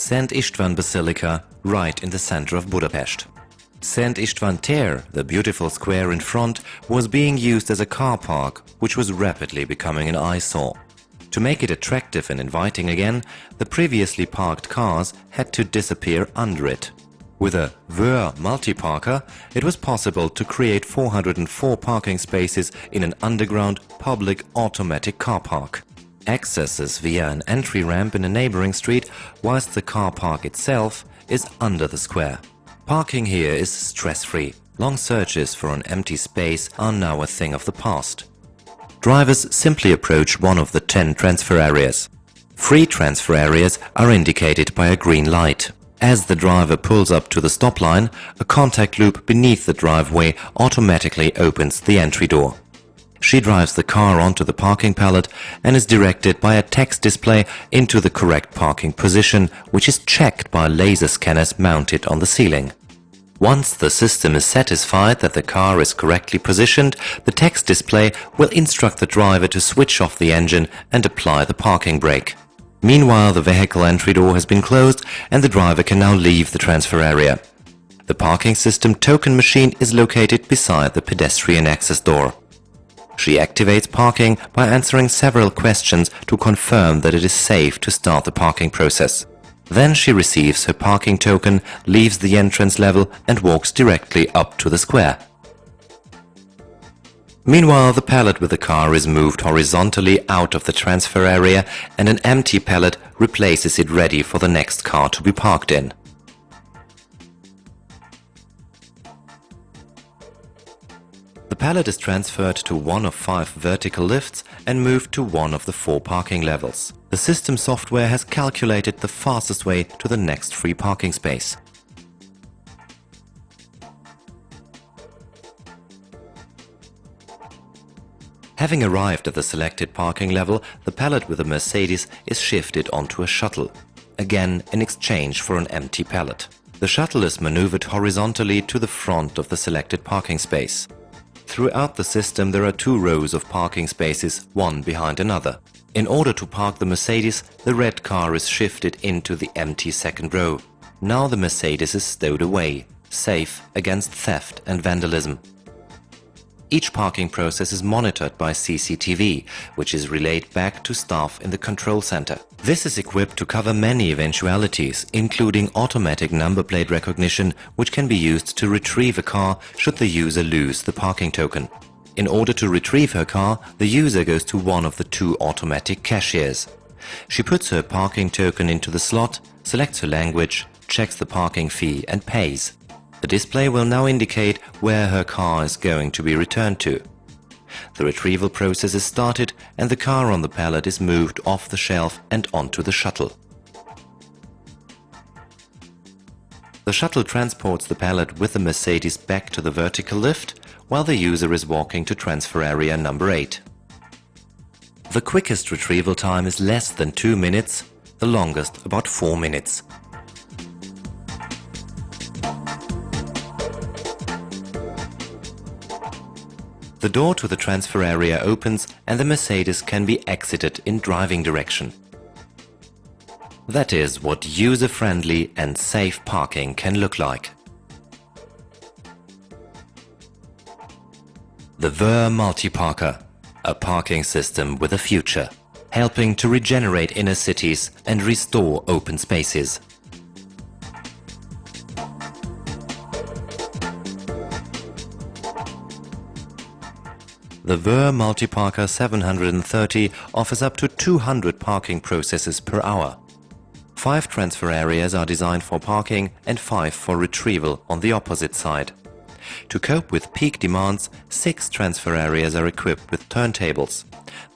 Szent István Basilica, right in the center of Budapest. Szent István tér, the beautiful square in front, was being used as a car park, which was rapidly becoming an eyesore. To make it attractive and inviting again, the previously parked cars had to disappear under it. With a Vör multi-parker, it was possible to create 404 parking spaces in an underground public automatic car park. Access is via an entry ramp in a neighboring street, whilst the car park itself is under the square. Parking here is stress-free. Long searches for an empty space are now a thing of the past. Drivers simply approach one of the 10 transfer areas. Free transfer areas are indicated by a green light. As the driver pulls up to the stop line, a contact loop beneath the driveway automatically opens the entry door. She drives the car onto the parking pallet and is directed by a text display into the correct parking position, which is checked by laser scanners mounted on the ceiling. Once the system is satisfied that the car is correctly positioned, the text display will instruct the driver to switch off the engine and apply the parking brake. Meanwhile, the vehicle entry door has been closed and the driver can now leave the transfer area. The parking system token machine is located beside the pedestrian access door. She activates parking by answering several questions to confirm that it is safe to start the parking process. Then she receives her parking token, leaves the entrance level and walks directly up to the square. Meanwhile, the pallet with the car is moved horizontally out of the transfer area and an empty pallet replaces it, ready for the next car to be parked in. The pallet is transferred to one of 5 vertical lifts and moved to one of the 4 parking levels. The system software has calculated the fastest way to the next free parking space. Having arrived at the selected parking level, the pallet with the Mercedes is shifted onto a shuttle, again in exchange for an empty pallet. The shuttle is maneuvered horizontally to the front of the selected parking space. Throughout the system there are 2 rows of parking spaces, one behind another. In order to park the Mercedes, the red car is shifted into the empty second row. Now the Mercedes is stowed away, safe against theft and vandalism. Each parking process is monitored by CCTV, which is relayed back to staff in the control center. This is equipped to cover many eventualities, including automatic number plate recognition, which can be used to retrieve a car should the user lose the parking token. In order to retrieve her car, the user goes to one of the 2 automatic cashiers. She puts her parking token into the slot, selects her language, checks the parking fee and pays. The display will now indicate where her car is going to be returned to. The retrieval process is started and the car on the pallet is moved off the shelf and onto the shuttle. The shuttle transports the pallet with the Mercedes back to the vertical lift, while the user is walking to transfer area number 8. The quickest retrieval time is less than 2 minutes, the longest about 4 minutes. The door to the transfer area opens and the Mercedes can be exited in driving direction. That is what user-friendly and safe parking can look like. The Vör multi-parker, a parking system with a future, helping to regenerate inner cities and restore open spaces. The Vör multi-parker 730 offers up to 200 parking processes per hour. 5 transfer areas are designed for parking and 5 for retrieval on the opposite side. To cope with peak demands, 6 transfer areas are equipped with turntables.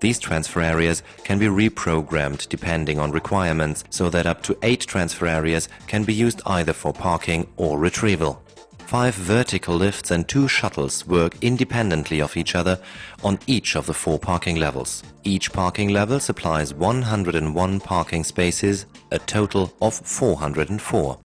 These transfer areas can be reprogrammed depending on requirements, so that up to 8 transfer areas can be used either for parking or retrieval. 5 vertical lifts and 2 shuttles work independently of each other on each of the 4 parking levels. Each parking level supplies 101 parking spaces, a total of 404.